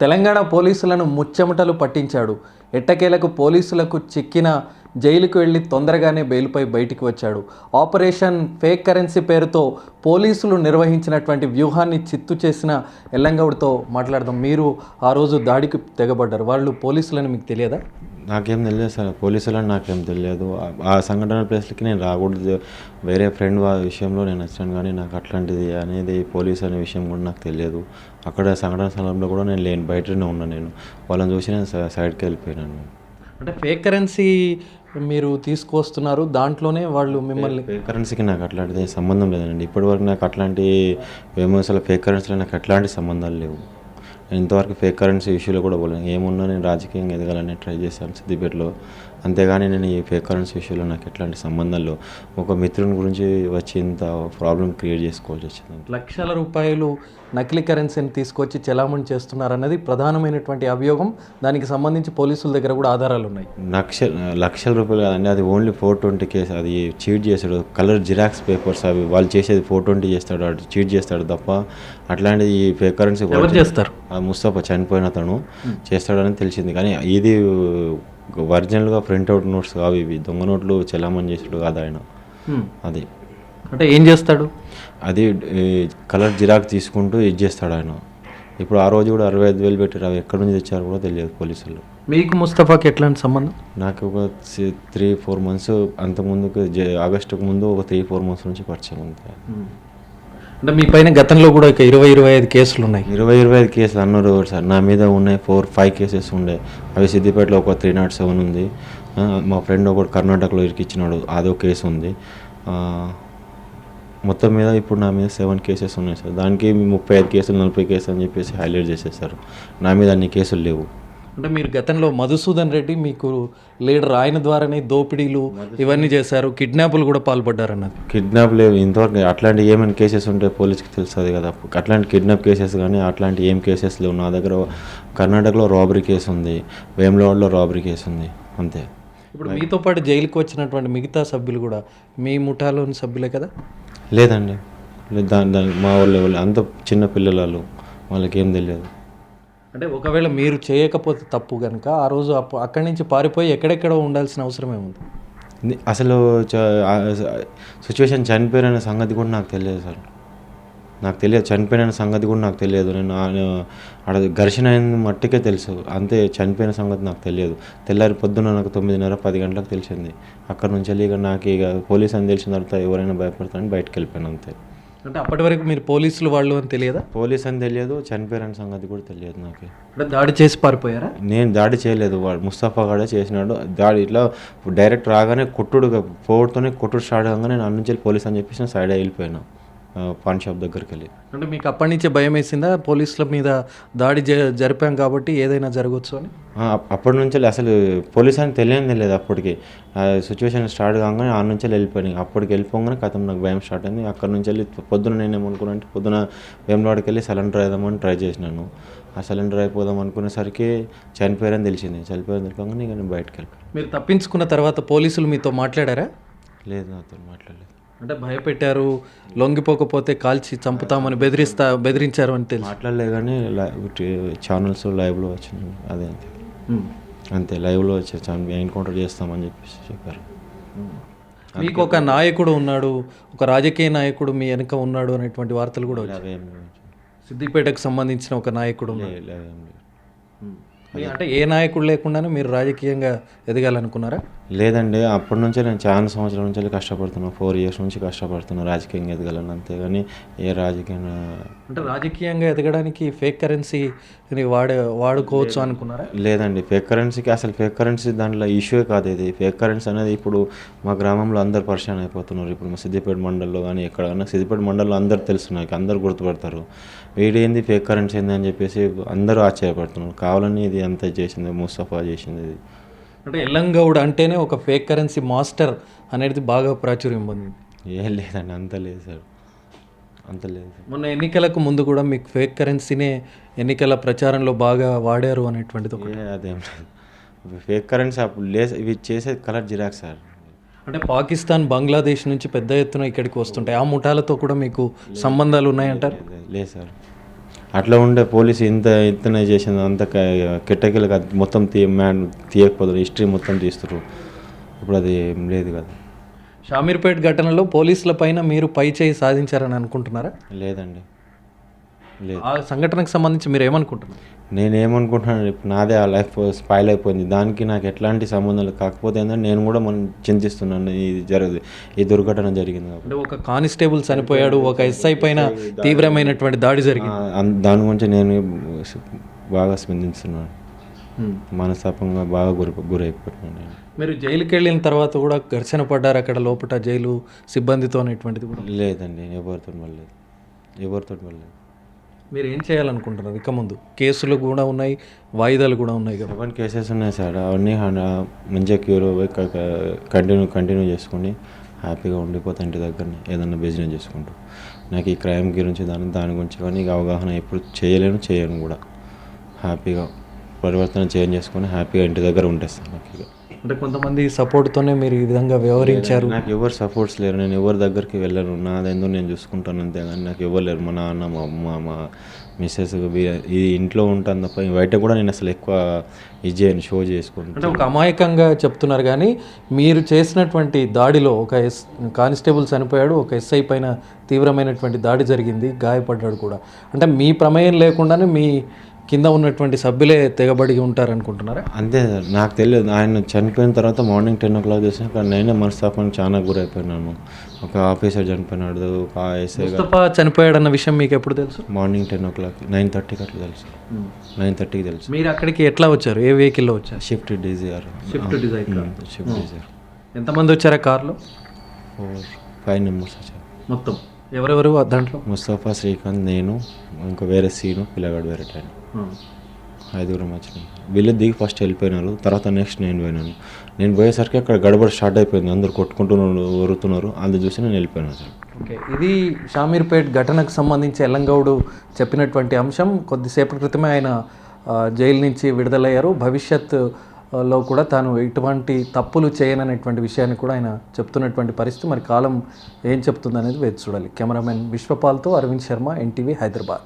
తెలంగాణ పోలీసులను ముచ్చెమటలు పట్టించాడు. ఎట్టకేలకు పోలీసులకు చిక్కిన జైలుకు వెళ్లి తొందరగానే బెయిల్పై బయటికి వచ్చాడు. ఆపరేషన్ ఫేక్ కరెన్సీ పేరుతో పోలీసులు నిర్వహించినటువంటి వ్యూహాన్ని చిత్తు చేసిన ఎల్లంగౌడ్తో మాట్లాడదాం. మీరు ఆ రోజు దాడికి తెగబడ్డారు. వాళ్ళు పోలీసులని మీకు తెలియదా? నాకేం తెలియదు సార్, పోలీసులని నాకేం తెలియదు. ఆ సంఘటన ప్లేస్లకి నేను రాకూడదు, వేరే ఫ్రెండ్ విషయంలో నేను వచ్చాను, కానీ నాకు అట్లాంటిది అనేది పోలీసు అనే విషయం కూడా నాకు తెలియదు. అక్కడ సంఘటన స్థలంలో కూడా నేను లేను, బయటనే ఉన్నాను. నేను వాళ్ళని చూసి నేను సైడ్కి వెళ్ళిపోయినాను. అంటే ఫేక్ కరెన్సీ మీరు తీసుకొస్తున్నారు, దాంట్లోనే వాళ్ళు మిమ్మల్ని ఫేక్ కరెన్సీకి నాకు అట్లాంటిది సంబంధం లేదండి. ఇప్పటివరకు నాకు అట్లాంటి అసలు ఫేక్ కరెన్సీలో నాకు ఎట్లాంటి సంబంధాలు లేవు. నేను ఇంతవరకు ఫేక్ కరెన్సీ ఇష్యూలో కూడా పోలేను. ఏమున్నా నేను రాజకీయంగా ఎదగాలని ట్రై చేశాను సిద్దిపేటలో, అంతేగాని నేను ఈ ఫేక్ కరెన్సీ ఇష్యూలో నాకు ఎట్లాంటి సంబంధాలు. ఒక మిత్రుని గురించి వచ్చి ఇంత ప్రాబ్లం క్రియేట్ చేసుకోవాల్సి వచ్చింది. లక్షల రూపాయలు నకిలీ కరెన్సీని తీసుకొచ్చి చెలామణి చేస్తున్నారన్నది ప్రధానమైనటువంటి అభియోగం. దానికి సంబంధించి పోలీసుల దగ్గర కూడా ఆధారాలు ఉన్నాయి. లక్షల రూపాయలు కాదండి, అది ఓన్లీ 420 కేసు. అది చీట్ చేస్తాడు, కలర్ జిరాక్స్ పేపర్స్ అవి వాళ్ళు చేసేది 420 చేస్తాడు, అటు చీట్ చేస్తాడు తప్ప అట్లాంటిది ఈ ఫేక్ కరెన్సీ ఎవరు చేస్తారు? ముస్తఫా చనిపోయిన అతను చేస్తాడని తెలిసింది. కానీ ఇది ఒరిజినల్గా ప్రింట్అవుట్ నోట్స్ కావు, ఇవి దొంగ నోట్లు చెలామణి చేసాడు కాదు ఆయన. అది అంటే ఏం చేస్తాడు? అది కలర్ జిరాక్స్ తీసుకుంటూ ఇది చేస్తాడు ఆయన. ఇప్పుడు ఆ రోజు కూడా 65,000 పెట్టారు, అవి ఎక్కడి నుంచి తెచ్చారో కూడా తెలియదు పోలీసులు. మీకు ముస్తఫాకి ఎట్లాంటి సంబంధం? నాకు ఒక 3-4 మంత్స్ అంతకుముందుకు ఆగస్టుకు ముందు ఒక 3-4 మంత్స్ నుంచి పరిచయం ఉంది. అంటే మీ పైన గతంలో కూడా ఒక 20-25 కేసులు ఉన్నాయి. 20-25 కేసులు అన్నారు సార్. నా మీద ఉన్నాయి 4-5 కేసెస్ ఉండే. అవి సిద్దిపేటలో ఒక 307 ఉంది. మా ఫ్రెండ్ ఒకటి కర్ణాటకలో ఇరికిచ్చినాడు, అదో కేసు ఉంది. మొత్తం మీద ఇప్పుడు నా మీద 7 కేసెస్ ఉన్నాయి సార్. దానికి 35 కేసులు 40 కేసులు అని చెప్పేసి హైలైట్ చేసేసారు. నా మీద అన్ని కేసులు లేవు. అంటే మీరు గతంలో మధుసూదన్ రెడ్డి మీకు లీడర్, ఆయన ద్వారానే దోపిడీలు ఇవన్నీ చేశారు, కిడ్నాపులు కూడా పాల్పడ్డారు అన్నది. కిడ్నాప్ లేవు ఇంతవరకు. అట్లాంటి ఏమైనా కేసెస్ ఉంటే పోలీస్కి తెలుస్తుంది కదా. అట్లాంటి కిడ్నాప్ కేసెస్ కానీ అట్లాంటి ఏం కేసెస్ లేవు నా దగ్గర. కర్ణాటకలో రాబరీ కేసు ఉంది, వేములవాడలో రాబరీ కేసు ఉంది, అంతే. ఇప్పుడు మీతో పాటు జైలుకి వచ్చినటువంటి మిగతా సభ్యులు కూడా మీ ముఠాలోని సభ్యులే కదా? లేదండి, మా వాళ్ళు అంత చిన్న పిల్లలు, వాళ్ళకి ఏం తెలియదు. అంటే ఒకవేళ మీరు చేయకపోతే తప్పు కనుక ఆ రోజు అక్కడి నుంచి పారిపోయి ఎక్కడెక్కడో ఉండాల్సిన అవసరమే ఉంది. అసలు సిచ్యువేషన్ చనిపోయిన సంగతి కూడా నాకు తెలియదు సార్. నాకు తెలియదు, చనిపోయిన సంగతి కూడా నాకు తెలియదు. నేను అక్కడ ఘర్షణ అయిన మట్టికే తెలుసు, అంతే. చనిపోయిన సంగతి నాకు తెలియదు. తెల్లారి పొద్దున్న నాకు 9:30-10 గంటలకు తెలిసింది. అక్కడ నుంచి వెళ్ళి ఇక నాకు ఇక పోలీస్ అని తెలిసిన తర్వాత ఎవరైనా భయపడతారని బయటకు వెళ్ళిపోయాను, అంతే. అంటే అప్పటి వరకు మీరు పోలీసులు వాళ్ళు అని తెలియదా? పోలీస్ అని తెలియదు, చనిపోయిన సంగతి కూడా తెలియదు నాకు. అంటే దాడి చేసి పారిపోయారా? నేను దాడి చేయలేదు, వాడు ముస్తఫా గాడే చేసినాడు దాడి. ఇట్లా డైరెక్ట్ రాగానే కొట్టుడు, పోవడంతోనే కొట్టుడు స్టార్ట్ కాగానే నేను అన్ని నుంచి పోలీస్ అని చెప్పేసి సైడ్ వెళ్ళిపోయాను పాన్ షాప్ దగ్గరికి వెళ్ళి. అంటే మీకు అప్పటి నుంచే భయం వేసిందా, పోలీసుల మీద దాడి జరిపాం కాబట్టి ఏదైనా జరగవచ్చు అని? అప్పటి నుంచి అసలు పోలీస్ అని తెలియదు అప్పటికి. సిచ్యువేషన్ స్టార్ట్ కాగానే ఆ నుంచి వెళ్ళిపోయినాయి. అప్పటికి వెళ్ళిపోగానే కథం నాకు భయం స్టార్ట్ అయింది. అక్కడ నుంచి వెళ్ళి పొద్దున నేను ఏమనుకున్నాను అంటే, పొద్దున వేములవాడకి వెళ్ళి సిలిండర్ అయిదామని ట్రై చేసినాను. ఆ సిలిండర్ అయిపోదాం అనుకునేసరికి చనిపోయారని తెలిసింది. చనిపోయారని తెలియగానే ఇక నేను బయటకు వెళ్ళిపోయాను. మీరు తప్పించుకున్న తర్వాత పోలీసులు మీతో మాట్లాడారా? లేదు, నాతో మాట్లాడలేదు. అంటే భయపెట్టారు, లొంగిపోకపోతే కాల్చి చంపుతామని బెదిరించారు అని తెలిసి మాట్లాడలే. కానీ ఛానల్స్ లైవ్లో వచ్చింది, అదే అంతే. లైవ్లో వచ్చి ఎన్కౌంటర్ చేస్తామని చెప్పేసి చెప్పారు. మీకు ఒక నాయకుడు ఉన్నాడు, ఒక రాజకీయ నాయకుడు మీ వెనుక ఉన్నాడు అనేటువంటి వార్తలు కూడా వచ్చాయి. సిద్దిపేటకు సంబంధించిన ఒక నాయకుడు. అంటే ఏ నాయకుడు లేకుండానే మీరు రాజకీయంగా ఎదగాలనుకున్నారా? లేదండి, అప్పటి నుంచే నేను చాలా సంవత్సరాల నుంచి కష్టపడుతున్నాను. 4 years నుంచి కష్టపడుతున్నాను రాజకీయంగా ఎదగాలని, అంతేగాని ఏ రాజకీయంగా. అంటే రాజకీయంగా ఎదగడానికి ఫేక్ కరెన్సీని వాడుకోవచ్చు అనుకున్నారా? లేదండి, ఫేక్ కరెన్సీకి అసలు ఫేక్ కరెన్సీ దాంట్లో ఇష్యూ కాదు ఇది. ఫేక్ కరెన్సీ అనేది ఇప్పుడు మా గ్రామంలో అందరు పరిచయం అయిపోతున్నారు. ఇప్పుడు మా సిద్దిపేట మండలంలో కానీ ఎక్కడైనా, సిద్దిపేట మండలంలో అందరు తెలుసు, నాకు అందరు గుర్తుపడతారు. వీడేంది ఫేక్ కరెన్సీ ఏంది అని చెప్పేసి అందరూ ఆశ్చర్యపడుతున్నారు. కావాలని ఇది అంతా చేసింది ముస్తఫా చేసింది ఇది. అంటే ఎల్లంగౌడ్ అంటేనే ఒక ఫేక్ కరెన్సీ మాస్టర్ అనేది బాగా ప్రాచుర్యం పొందింది. ఏం లేదండి, అంత లేదు సార్, అంత లేదు. మొన్న ఎన్నికలకు ముందు కూడా మీకు ఫేక్ కరెన్సీనే ఎన్నికల ప్రచారంలో బాగా వాడారు అనేటువంటిది ఒకటి. అదేం లేదు, ఫేక్ కరెన్సీ అప్పుడు లేదు. ఇవి చేసే కలర్ జిరాక్స్ సార్. అంటే పాకిస్తాన్, బంగ్లాదేశ్ నుంచి పెద్ద ఎత్తున ఇక్కడికి వస్తుంటాయి. ఆ ముఠాలతో కూడా మీకు సంబంధాలు ఉన్నాయంటారు? లేదు సార్, అట్లా ఉండే పోలీసు ఇంతనే చేసింది అంత కిట్టకిలకు మొత్తం తీయకపోదు, హిస్టరీ మొత్తం తీస్తారు. ఇప్పుడు అది ఏం లేదు కదా. షామీర్పేట్ ఘటనలో పోలీసుల పైన మీరు పై చేయి సాధించారని అనుకుంటున్నారా? లేదండి, లేదు. ఆ సంఘటనకు సంబంధించి మీరు ఏమనుకుంటున్నారు? నేనేమనుకుంటున్నాను, ఇప్పుడు నాదే ఆ లైఫ్ స్పాయిల్ అయిపోయింది, దానికి నాకు ఎట్లాంటి సంబంధం లేదు. కాకపోతే ఏంటంటే నేను కూడా మనం చింతిస్తున్నాను, ఈ దుర్ఘటన జరిగింది కాబట్టి. అంటే ఒక కానిస్టేబుల్ చనిపోయాడు, ఒక ఎస్ఐ పైన తీవ్రమైనటువంటి దాడి జరిగింది, దాని గురించి నేను బాగా స్పందిస్తున్నాను. మనస్తాపంగా బాగా గురైపోతున్నాను నేను. మీరు జైలుకి వెళ్ళిన తర్వాత కూడా ఘర్షణ పడ్డారు అక్కడ లోపల జైలు సిబ్బందితో అనేటువంటిది కూడా? లేదండి, ఎవరితో వెళ్ళలేదు. మీరు ఏం చేయాలనుకుంటున్నారు ఇక ముందు? కేసులు కూడా ఉన్నాయి, వాయిదాలు కూడా ఉన్నాయి కదా. 7 కేసెస్ ఉన్నాయి సార్. అవన్నీ మంచిగా క్యూర్ కంటిన్యూ చేసుకొని హ్యాపీగా ఉండిపోతా ఇంటి దగ్గరనే ఏదన్నా బిజినెస్ చేసుకుంటూ. నాకు ఈ క్రైమ్ గురించి దాని గురించి కానీ అవగాహన ఎప్పుడు చేయను కూడా. హ్యాపీగా పరివర్తన చేంజ్ చేసుకొని హ్యాపీగా ఇంటి దగ్గర ఉంటేస్తాను. నాకు ఇక అంటే కొంతమంది సపోర్ట్తోనే మీరు ఈ విధంగా వ్యవహరించారు. నాకు ఎవరు సపోర్ట్స్ లేరు, నేను ఎవరి దగ్గరికి వెళ్ళను, నాదేందో నేను చూసుకుంటాను అంతే. కానీ నాకు ఎవరు లేరు, మా నాన్న, మా అమ్మ, మా మిస్సెస్, ఈ ఇంట్లో ఉంటాను తప్ప బయట కూడా నేను అసలు ఎక్కువ ఇది చేయను, షో చేసుకుంటాను. అంటే ఒక అమాయకంగా చెప్తున్నారు కానీ మీరు చేసినటువంటి దాడిలో ఒక కానిస్టేబుల్ చనిపోయాడు, ఒక ఎస్ఐ పైన తీవ్రమైనటువంటి దాడి జరిగింది, గాయపడ్డాడు కూడా. అంటే మీ ప్రమేయం లేకుండానే మీ కింద ఉన్నటువంటి సభ్యులే తెగబడి ఉంటారనుకుంటున్నారా? అంతే సార్, నాకు తెలియదు. ఆయన చనిపోయిన తర్వాత మార్నింగ్ 10 o'clock చేసిన కానీ నేనే మనస్తాపానికి చాలా గురైపోయినాను. ఒక ఆఫీసర్ చనిపోయినాడు, ఒక ఎస్ఐ ముస్తఫా చనిపోయాడన్న విషయం మీకు ఎప్పుడు తెలుసు? మార్నింగ్ 10 o'clock 9:30కి అట్లా తెలుసు. 9:30కి తెలుసు. మీరు అక్కడికి ఎట్లా వచ్చారు? ఏ వెహికల్లో వచ్చారు? Swift Dzire. ఎంతమంది వచ్చారా కార్లో? 5 members వచ్చారు మొత్తం. ఎవరెవరు దాంట్లో? ముస్తఫా, శ్రీకాంత్, నేను, ఇంకా వేరే సీను, పిల్లగాడు వేరే టైం. 5 వచ్చినాయి. వీళ్ళు దిగి ఫస్ట్ వెళ్ళిపోయినారు, తర్వాత నెక్స్ట్ నేను పోయినాను. నేను పోయేసరికి అక్కడ గడబడ స్టార్ట్ అయిపోయింది, అందరు కొట్టుకుంటున్నారు, వరుతున్నారు. అది చూసి నేను వెళ్ళిపోయినాను సార్. ఓకే, ఇది షామీర్పేట్ ఘటనకు సంబంధించి ఎల్లంగౌడు చెప్పినటువంటి అంశం. కొద్దిసేపటి క్రితమే ఆయన జైలు నుంచి విడుదలయ్యారు. భవిష్యత్తులో కూడా తాను ఎటువంటి తప్పులు చేయననేటువంటి విషయాన్ని కూడా ఆయన చెప్తున్నటువంటి పరిస్థితి. మరి కాలం ఏం చెప్తుంది అనేది వేచి చూడాలి. కెమెరామెన్ విశ్వపాల్తో అరవింద్ శర్మ, NTV, హైదరాబాద్.